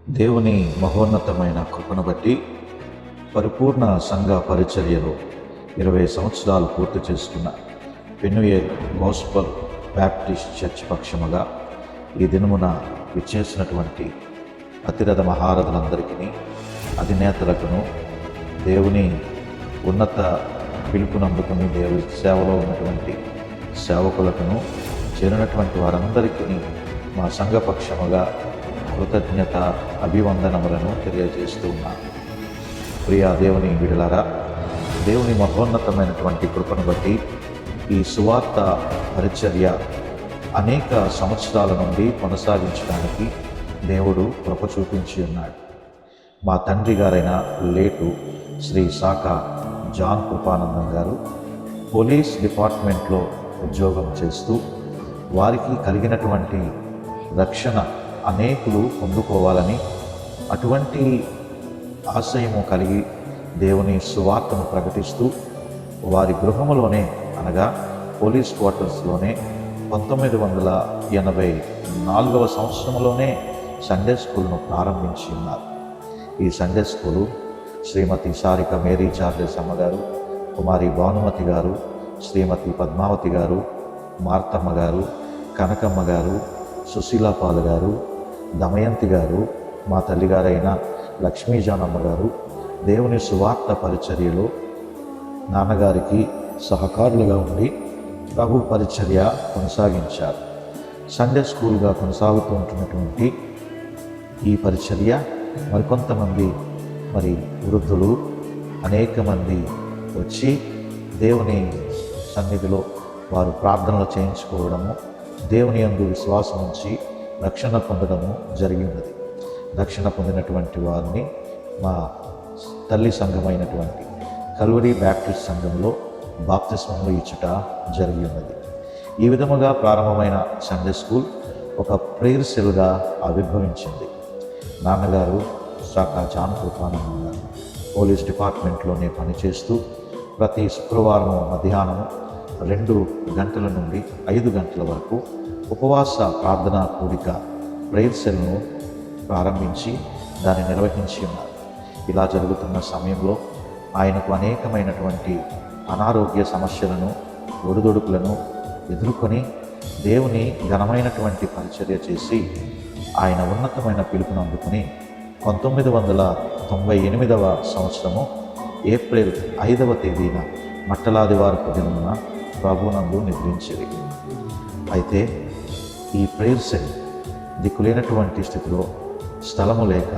దేవుని మహోన్నతమైన కృపను బట్టి పరిపూర్ణ సంఘ పరిచర్యలో 20 సంవత్సరాలు పూర్తి చేసుకున్న పెనుయేల్ గాస్పల్ బ్యాప్టిస్ట్ చర్చ్ పక్షముగా ఈ దినమున విచ్చేసినటువంటి అతిరథ మహారథులందరికీ, అధినేతలకును, దేవుని ఉన్నత పిలుపునందుకుని దేవుని సేవలో ఉన్నటువంటి సేవకులకును, చేరినటువంటి వారందరికీ మా సంఘపక్షముగా కృతజ్ఞత అభివందనములను తెలియజేస్తూ ఉన్నాను. ప్రియా దేవుని బిడలారా, దేవుని మహోన్నతమైనటువంటి కృపను బట్టి ఈ సువార్త పరిచర్య అనేక సంవత్సరాల నుండి కొనసాగించడానికి దేవుడు కృప చూపించి ఉన్నాడు. మా తండ్రి గారైన లేటు శ్రీ శాఖ జాన్ కృపానందం గారు పోలీస్ డిపార్ట్మెంట్లో ఉద్యోగం చేస్తూ వారికి కలిగినటువంటి రక్షణ అనేకులు పొందుకోవాలని, అటువంటి ఆశయము కలిగి దేవుని సువార్తను ప్రకటిస్తూ వారి గృహములోనే, అనగా పోలీస్ క్వార్టర్స్లోనే 1984వ సంవత్సరంలోనే సండే స్కూల్ను ప్రారంభించి ఉన్నారు. ఈ సండే స్కూలు శ్రీమతి సారిక మేరీ చార్లెస్ అమ్మగారు, కుమారి భానుమతి గారు, శ్రీమతి పద్మావతి గారు, మార్తమ్మ గారు, కనకమ్మ గారు, సుశీలాపాల్ గారు, దమయంతి గారు, మా తల్లిగారైన లక్ష్మీజానమ్మ గారు దేవుని సువార్త పరిచర్యలో నాన్నగారికి సహకారులుగా ఉండి ప్రభు పరిచర్య కొనసాగించారు. సండే స్కూల్గా కొనసాగుతూ ఉంటున్నటువంటి ఈ పరిచర్య మరికొంతమంది వృద్ధులు అనేక మంది వచ్చి దేవుని సన్నిధిలో వారు ప్రార్థనలు చేయించుకోవడము, దేవుని యందు విశ్వాసం ఉంచి రక్షణ పొందడము జరిగి ఉన్నది. రక్షణ పొందినటువంటి వారిని మా తల్లి సంఘమైనటువంటి కల్వరీ బ్యాప్టిస్ట్ సంఘంలో బాప్తిస్మములు ఇచ్చుట జరిగి ఉన్నది. ఈ విధముగా ప్రారంభమైన సండే స్కూల్ ఒక ప్రేయర్ సెల్గా ఆవిర్భవించింది. నాన్నగారు శాఖ జాన్ కృపానందం గారు పోలీస్ డిపార్ట్మెంట్లోనే పనిచేస్తూ ప్రతి శుక్రవారం మధ్యాహ్నం 2 గంటల నుండి 5 గంటల వరకు ఉపవాస ప్రార్థనా కూడిక ప్రేయర్ సెల్ను ప్రారంభించి దాన్ని నిర్వహించి ఉన్నారు. ఇలా జరుగుతున్న సమయంలో ఆయనకు అనేకమైనటువంటి అనారోగ్య సమస్యలను, ఒడిదొడుకులను ఎదుర్కొని దేవుని ఘనమైనటువంటి పరిచర్య చేసి ఆయన ఉన్నతమైన పిలుపును అందుకుని 1998వ సంవత్సరము ఏప్రిల్ 5వ తేదీన మట్టలాదివారపు దినమున ప్రభునందు నిద్రించిరి. అయితే ఈ ప్రేయర్ సెల్ దిక్కులేనటువంటి స్థితిలో, స్థలము లేక,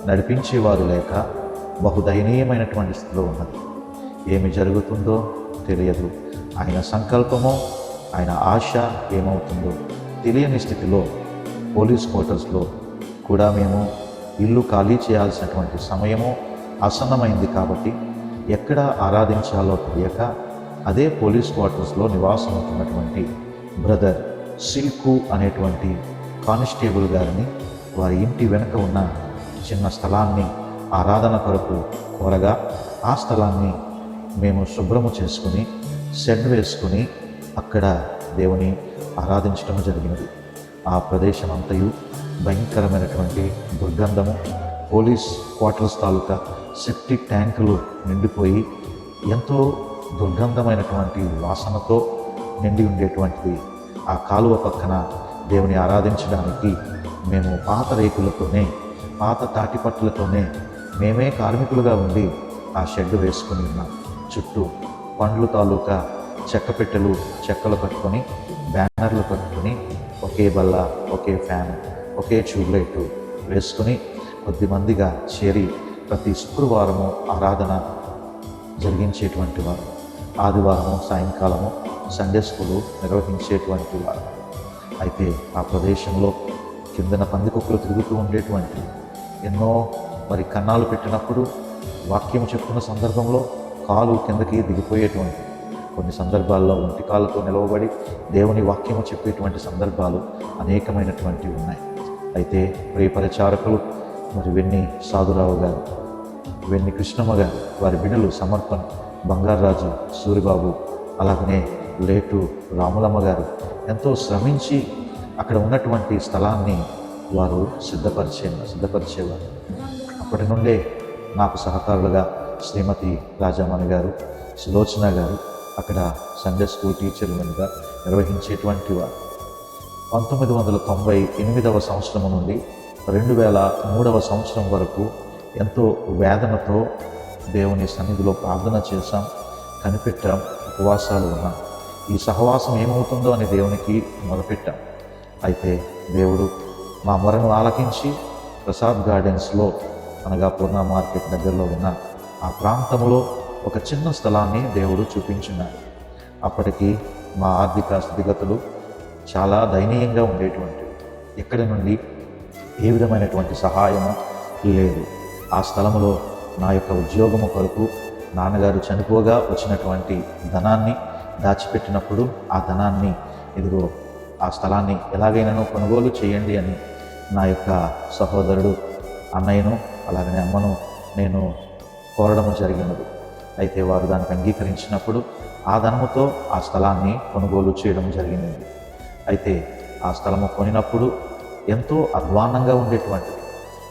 నడిపించేవారు లేక బహుదయనీయమైనటువంటి స్థితిలో ఉన్నది. ఏమి జరుగుతుందో తెలియదు. ఆయన సంకల్పమో, ఆయన ఆశ ఏమవుతుందో తెలియని స్థితిలో పోలీస్ క్వార్టర్స్లో కూడా మేము ఇల్లు ఖాళీ చేయాల్సినటువంటి సమయము ఆసన్నమైంది. కాబట్టి ఎక్కడ ఆరాధించాలో తెలియక అదే పోలీస్ క్వార్టర్స్లో నివాసం అవుతున్నటువంటి బ్రదర్ సిల్కు అనేటువంటి కానిస్టేబుల్ గారిని వారి ఇంటి వెనుక ఉన్న చిన్న స్థలాన్ని ఆరాధన కొరకు కోరగా ఆ స్థలాన్ని మేము శుభ్రము చేసుకుని షెడ్ వేసుకుని అక్కడ దేవుని ఆరాధించడం జరిగినది. ఆ ప్రదేశం అంతయు భయంకరమైనటువంటి దుర్గంధము, పోలీస్ క్వార్టర్స్ తాలూకా సెప్టిక్ ట్యాంకులు నిండిపోయి ఎంతో దుర్గంధమైనటువంటి వాసనతో నిండి ఉండేటువంటిది. ఆ కాలువ పక్కన దేవుని ఆరాధించడానికి మేము పాత రేకులతోనే, పాత తాటిపట్లతోనే మేమే కార్మికులుగా ఉండి ఆ షెడ్ వేసుకుని ఉన్నాం. చుట్టూ పండ్లు తాలూకా చెక్క పెట్టెలు, చెక్కలు కట్టుకొని, బ్యానర్లు కట్టుకొని, ఒకే బల్ల, ఒకే ఫ్యాన్, ఒకే ట్యూబ్లైట్ వేసుకుని కొద్దిమందిగా చేరి ప్రతి శుక్రవారము ఆరాధన జరిగించేటువంటి వారు, ఆదివారము సాయంకాలము సండే స్కూలు నిర్వహించేటువంటి వారు. అయితే ఆ ప్రదేశంలో కిందన పందికొక్కులు తిరుగుతూ ఉండేటువంటి, ఎన్నో కన్నాలు పెట్టినప్పుడు వాక్యం చెప్తున్న సందర్భంలో కాలు కిందకి దిగిపోయేటువంటి, కొన్ని సందర్భాల్లో ఒంటి కాళ్ళతో నిలవబడి దేవుని వాక్యము చెప్పేటువంటి సందర్భాలు అనేకమైనటువంటివి ఉన్నాయి. అయితే ప్రియ పరిచారకులు వెన్ని సాధురావు గారు, వెన్ని కృష్ణమ్మ గారు, వారి బిడ్డలు సమర్పణ్, బంగారాజు, సూరిబాబు, అలాగనే లేటు రాములమ్మ గారు ఎంతో శ్రమించి అక్కడ ఉన్నటువంటి స్థలాన్ని వారు సిద్ధపరిచేవారు. అప్పటి నుండే నాకు సహకారులుగా శ్రీమతి రాజామణి గారు, సులోచన గారు అక్కడ సండే స్కూల్ టీచర్లుగా నిర్వహించేటువంటి వారు. 1998వ సంవత్సరం నుండి 2003వ సంవత్సరం వరకు ఎంతో వేదనతో దేవుని సన్నిధిలో ప్రార్థన చేశాం, కనిపెట్టాం, ఉపవాసాలు ఉన్నాం. ఈ సహవాసం ఏమవుతుందో అని దేవునికి మొదలుపెట్టాం. అయితే దేవుడు మా మొరను ఆలకించి ప్రసాద్ గార్డెన్స్లో, అనగా పూర్ణ మార్కెట్ దగ్గరలో ఉన్న ఆ ప్రాంతంలో ఒక చిన్న స్థలాన్ని దేవుడు చూపించున్నాడు. అప్పటికి మా ఆర్థిక స్థితిగతులు చాలా దయనీయంగా ఉండేటువంటివి. ఎక్కడి నుండి ఏ విధమైనటువంటి సహాయము లేదు. ఆ స్థలంలో నా యొక్క ఉద్యోగము కొరకు నాన్నగారు చనిపోగా వచ్చినటువంటి ధనాన్ని దాచిపెట్టినప్పుడు ఆ ధనాన్ని ఇదిగో ఆ స్థలాన్ని ఎలాగైనా కొనుగోలు చేయండి అని నా యొక్క సహోదరుడు, అన్నయ్యను, అలాగనే అమ్మను నేను కోరడము జరిగినది. అయితే వారు దానికి అంగీకరించినప్పుడు ఆ ధనముతో ఆ స్థలాన్ని కొనుగోలు చేయడం జరిగినది. అయితే ఆ స్థలము కొనినప్పుడు ఎంతో అధ్వాన్నంగా ఉండేటువంటిది.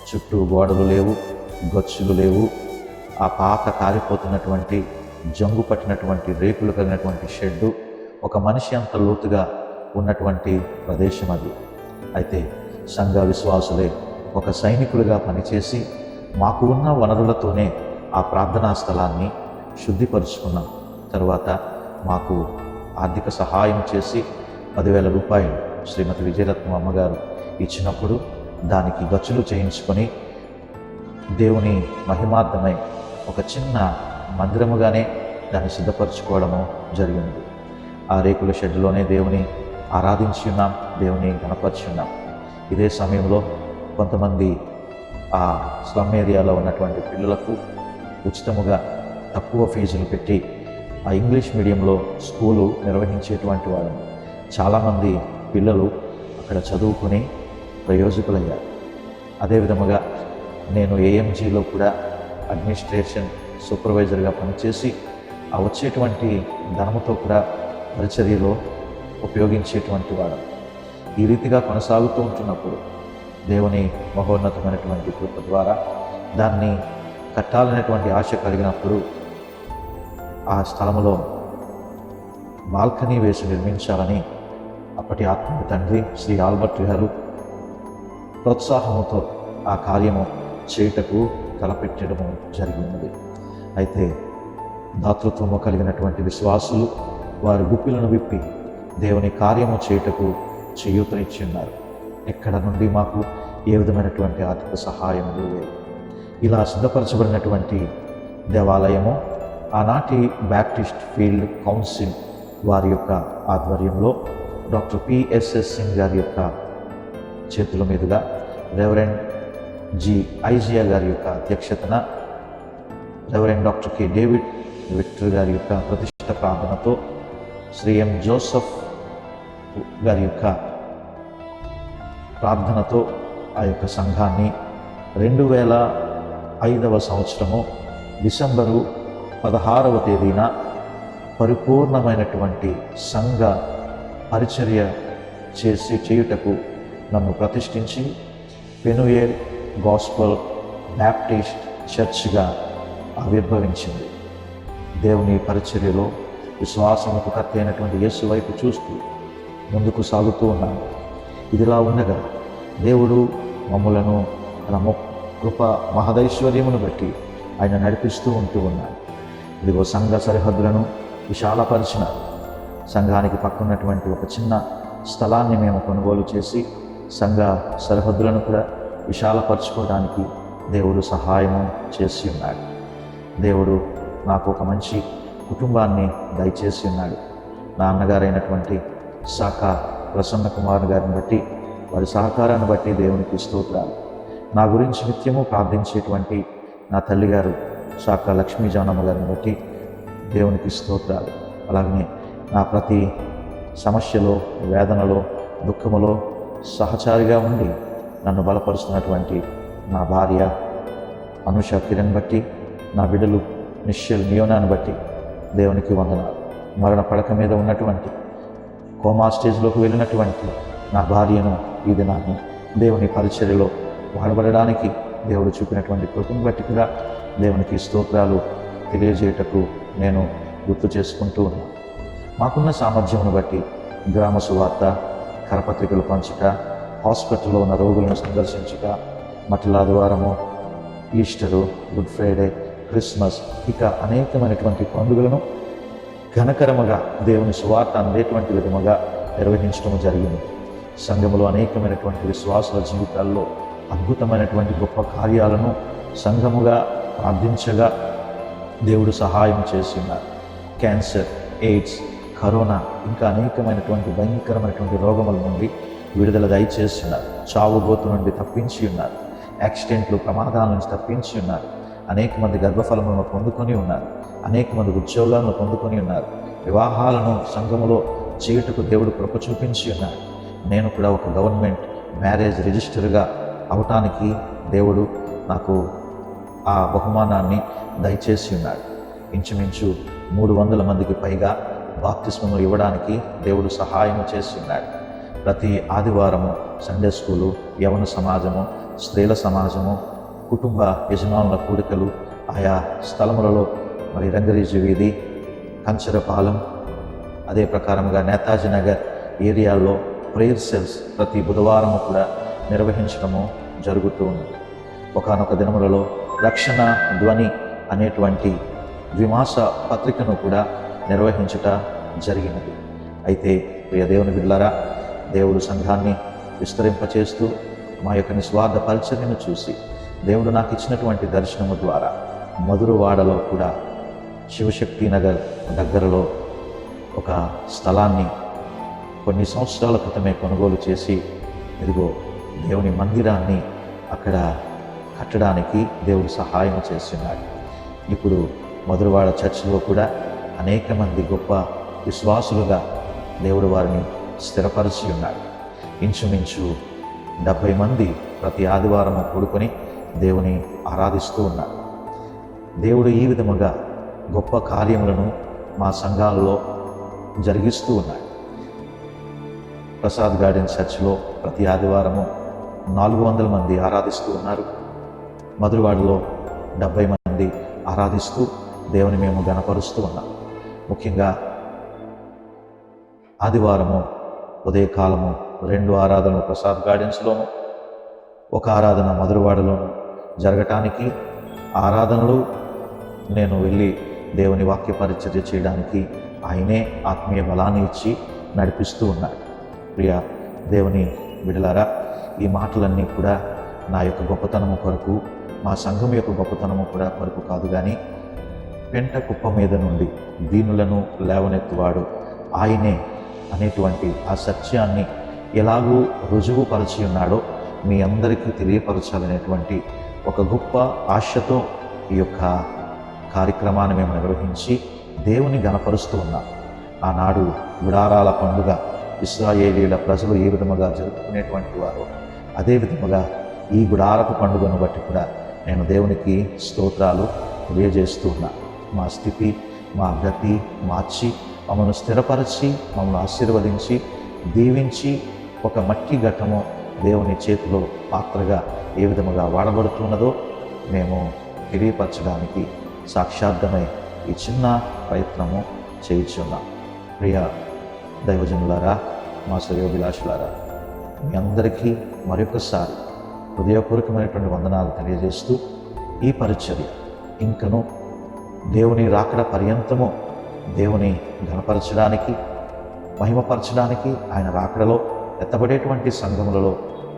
చుట్టూ గోడలు లేవు, గచ్చులు లేవు. ఆ పాత కారిపోతున్నటువంటి జంగు పట్టినటువంటి రేకులు కలిగినటువంటి షెడ్డు, ఒక మనిషి అంత లోతుగా ఉన్నటువంటి ప్రదేశం అది. అయితే సంఘ విశ్వాసులే ఒక సైనికులుగా పనిచేసి మాకు ఉన్న వనరులతోనే ఆ ప్రార్థనా స్థలాన్ని శుద్ధిపరుచుకున్నాం. తరువాత మాకు ఆర్థిక సహాయం చేసి 10,000 రూపాయలు శ్రీమతి విజయరత్నం అమ్మగారు ఇచ్చినప్పుడు దానికి గచ్చులు చేయించుకొని దేవుని మహిమార్థమై ఒక చిన్న మందిరముగానే దాన్ని సిద్ధపరచుకోవడము జరిగింది. ఆ రేకుల షెడ్లోనే దేవుని ఆరాధించి ఉన్నాం, దేవుని గణపరిచి ఉన్నాం. ఇదే సమయంలో కొంతమంది ఆ స్లమ్ ఏరియాలో ఉన్నటువంటి పిల్లలకు ఉచితముగా తక్కువ ఫీజులు పెట్టి ఆ ఇంగ్లీష్ మీడియంలో స్కూలు నిర్వహించేటువంటి వారు. చాలామంది పిల్లలు అక్కడ చదువుకుని ప్రయోజకులయ్యారు. అదేవిధముగా నేను ఏఎంజీలో కూడా అడ్మినిస్ట్రేషన్ సూపర్వైజర్గా పనిచేసి ఆ వచ్చేటువంటి ధనముతో కూడా పరిచర్యలో ఉపయోగించేటువంటి వాడు. ఈ రీతిగా కొనసాగుతూ ఉంటున్నప్పుడు దేవుని మహోన్నతమైనటువంటి కృప ద్వారా దాన్ని కట్టాలనేటువంటి ఆశ కలిగినప్పుడు ఆ స్థలంలో బాల్కనీ వేసి నిర్మించాలని అప్పటి ఆత్మీయ తండ్రి శ్రీ ఆల్బర్ట్ గారు ప్రోత్సాహంతో ఆ కార్యము చేయుటకు తలపెట్టడము జరిగినది. అయితే దాతృత్వము కలిగినటువంటి విశ్వాసులు వారి గుప్పిలను విప్పి దేవుని కార్యము చేయుటకు చేయూతనిచ్చి ఉన్నారు. ఎక్కడ నుండి మాకు ఏ విధమైనటువంటి ఆర్థిక సహాయం లేదు. ఇలా సిద్ధపరచబడినటువంటి దేవాలయము ఆనాటి బ్యాప్టిస్ట్ ఫీల్డ్ కౌన్సిల్ వారి యొక్క ఆధ్వర్యంలో డాక్టర్ పిఎస్ఎస్ సింగ్ గారి యొక్క చేతుల మీదుగా రెవరెండ్ జి ఐజియా గారి యొక్క అధ్యక్షతన reverend doctor K David Victor గారి యొక్క ప్రతిష్ఠ ప్రార్థనతో శ్రీ ఎం జోసఫ్ గారి యొక్క ప్రార్థనతో ఆ యొక్క సంఘాన్ని 2005వ సంవత్సరము డిసెంబరు 16వ తేదీన పరిపూర్ణమైనటువంటి సంఘ పరిచర్య చేయుటకు నన్ను ప్రతిష్ఠించి పెనుయేల్ గాస్పల్ బ్యాప్టిస్ట్ చర్చ్గా ఆవిర్భవించింది. దేవుని పరిచర్యలో విశ్వాసముకు కర్త అయినటువంటి యేసు వైపు చూస్తూ ముందుకు సాగుతూ ఉన్నాను. ఇదిలా ఉండగా దేవుడు మమ్ములను తన కృప మహదైశ్వర్యమును బట్టి ఆయన నడిపిస్తూ ఉన్నాడు. ఇదిగో సంఘ సరిహద్దులను విశాలపరిచినారు. సంఘానికి పక్కనటువంటి ఒక చిన్న స్థలాన్ని మేము కొనుగోలు చేసి సంఘ సరిహద్దులను కూడా విశాలపరచుకోవడానికి దేవుడు సహాయము చేసి ఉన్నాడు. దేవుడు నాకు ఒక మంచి కుటుంబాన్ని దయచేసి ఉన్నాడు. నా అన్నగారైనటువంటి శాఖా ప్రసన్న కుమార్ గారిని బట్టి, వారి సహకారాన్ని బట్టి దేవునికి స్తోత్రాలు. నా గురించి నిత్యము ప్రార్థించేటువంటి నా తల్లిగారు శాఖా లక్ష్మీ జానమ్మ గారిని బట్టి దేవునికి స్తోత్రాలు. అలాగనే నా ప్రతి సమస్యలో, వేదనలో, దుఃఖములో సహచారిగా ఉండి నన్ను బలపరుస్తున్నటువంటి నా భార్య అనుష కిరణ్ బట్టి, నా బిడ్డలు నిశ్చల్ నియోనాన్ని బట్టి దేవునికి వందనాలు. మరణ పడక మీద ఉన్నటువంటి కోమా స్టేజ్లోకి వెళ్ళినటువంటి నా భార్యను ఈ దినాన్ని దేవుని పరిచర్యలో వాడబడడానికి దేవుడు చూపినటువంటి కృపను బట్టి కూడా దేవునికి స్తోత్రాలు తెలియజేయటకు నేను గుర్తు చేసుకుంటూ ఉన్నాను. మాకున్న సామర్థ్యమును బట్టి గ్రామ సువార్త, కరపత్రికలు పంచుట, హాస్పిటల్లో ఉన్న రోగులను సందర్శించుట, మట్టిల ఆదివారము, ఈస్టరు, గుడ్ ఫ్రైడే, క్రిస్మస్, ఇక అనేకమైనటువంటి పండుగలను ఘనకరముగా దేవుని సువార్త అందేటువంటి విధముగా నిర్వహించడం జరిగింది. సంఘములో అనేకమైనటువంటి విశ్వాసుల జీవితాల్లో అద్భుతమైనటువంటి గొప్ప కార్యాలను సంఘముగా ప్రార్థించగా దేవుడు సహాయం చేసి ఉన్నారు. క్యాన్సర్, ఎయిడ్స్, కరోనా, ఇంకా అనేకమైనటువంటి భయంకరమైనటువంటి రోగముల నుండి విడుదల దయచేసి ఉన్నారు. చావు గోతు నుండి తప్పించి ఉన్నారు. యాక్సిడెంట్లు, ప్రమాదాల నుంచి తప్పించి ఉన్నారు. అనేక మంది గర్భఫలములను పొందుకొని ఉన్నారు. అనేక మంది ఉద్యోగాలను పొందుకొని ఉన్నారు. వివాహాలను సంఘములో చేయుటకు దేవుడు కృప చూపించి ఉన్నారు. నేను కూడా ఒక గవర్నమెంట్ మ్యారేజ్ రిజిస్టర్గా అవటానికి దేవుడు నాకు ఆ బహుమానాన్ని దయచేసి ఉన్నాడు. ఇంచుమించు 300 మందికి పైగా బాప్తిస్మము ఇవ్వడానికి దేవుడు సహాయం చేసి ఉన్నాడు. ప్రతి ఆదివారము సండే స్కూలు, యవన సమాజము, స్త్రీల సమాజము, కుటుంబ యజమానుల కూడికలు, ఆయా స్థలములలో మరి రంగరీజు వీధి, కంచరపాలెం, అదే ప్రకారంగా నేతాజీ నగర్ ఏరియాల్లో ప్రేయర్ సెల్స్ ప్రతి బుధవారము కూడా నిర్వహించడము జరుగుతూ ఉంది. ఒకానొక దినములలో రక్షణ ధ్వని అనేటువంటి విమాస పత్రికను కూడా నిర్వహించుట జరిగినది. అయితే ప్రియ దేవుని బిడ్డలారా, దేవుడు సంఘాన్ని విస్తరింపచేస్తూ మా యొక్క నిస్వార్థ పరిచర్యను చూసి దేవుడు నాకు ఇచ్చినటువంటి దర్శనము ద్వారా మధురవాడలో కూడా శివశక్తి నగర్ దగ్గరలో ఒక స్థలాన్ని కొన్ని సంవత్సరాల క్రితమే కొనుగోలు చేసి ఇదిగో దేవుని మందిరాన్ని అక్కడ కట్టడానికి దేవుడు సహాయం చేస్తున్నాడు. ఇప్పుడు మధురవాడ చర్చిలో కూడా అనేక మంది గొప్ప విశ్వాసులుగా దేవుడు వారిని స్థిరపరిచి ఉన్నాడు. ఇంచుమించు 70 మంది ప్రతి ఆదివారం కూడుకొని దేవుని ఆరాధిస్తూ ఉన్నారు. దేవుడు ఈ విధముగా గొప్ప కార్యములను మా సంఘాలలో జరిగిస్తూ ఉన్నాడు. ప్రసాద్ గార్డెన్ చర్చ్లో ప్రతి ఆదివారము 400 మంది ఆరాధిస్తూ ఉన్నారు. మధురవాడలో 70 మంది ఆరాధిస్తూ దేవుని మేము గణపరుస్తూ ఉన్నాం. ముఖ్యంగా ఆదివారము ఉదయకాలము 2 ఆరాధనలు ప్రసాద్ గార్డెన్స్లోను, 1 ఆరాధన మధురవాడలోను జరగటానికి ఆరాధనలు నేను వెళ్ళి దేవుని వాక్య పరిచర్య చేయడానికి ఆయనే ఆత్మీయ బలాన్ని ఇచ్చి నడిపిస్తూ ఉన్నాడు. ప్రియ దేవుని బిడ్డలారా, ఈ మాటలన్నీ కూడా నా యొక్క గొప్పతనము కొరకు, మా సంఘం యొక్క గొప్పతనము కూడా కొరకు కాదు, కానీ పెంట కుప్ప మీద నుండి దీనులను లేవనెత్తువాడు ఆయనే అనేటువంటి ఆ సత్యాన్ని ఎలాగూ రుజువుపరిచి ఉన్నాడో మీ అందరికీ తెలియపరచాలనేటువంటి ఒక గొప్ప ఆశతో ఈ యొక్క కార్యక్రమాన్ని మేము నిర్వహించి దేవుని గణపరుస్తూ ఉన్నాం. ఆనాడు గుడారాల పండుగ ఇశ్రాయేలీల ప్రజలు ఏ విధముగా జరుపుకునేటువంటి వారు, అదే విధముగా ఈ గుడారపు పండుగను బట్టి కూడా నేను దేవునికి స్తోత్రాలు తెలియజేస్తూ ఉన్నా. మా స్థితి, మా గతి మార్చి మమ్మల్ని స్థిరపరిచి మమ్మల్ని ఆశీర్వదించి దీవించి ఒక మట్టి ఘట్టము దేవుని చేతిలో పాత్రగా ఏ విధముగా వాడబడుతున్నదో మేము తెలియపరచడానికి సాక్షార్థమై ఈ చిన్న ప్రయత్నము చేయించున్నాం. ప్రియ దైవజనులారా, మా శ్రేయోభిలాషులారా, మీ అందరికీ మరొకసారి హృదయపూర్వకమైనటువంటి వందనాలు తెలియజేస్తూ ఈ పరిచర్య ఇంకను దేవుని రాకడ పర్యంతము దేవుని ఘనపరచడానికి, మహిమపరచడానికి, ఆయన రాకడలో ఎత్తబడేటువంటి సంఘములలో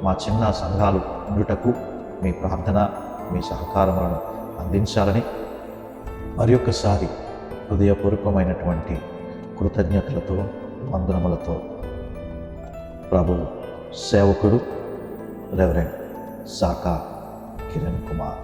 మా చిన్న సంఘాలు ఉండుటకు మీ ప్రార్థన, మీ సహకారములను అందించాలని మరొకసారి హృదయపూర్వకమైనటువంటి కృతజ్ఞతలతో, వందనములతో ప్రభు సేవకుడు రెవరెండ్ సాకా కిరణ్ కుమార్.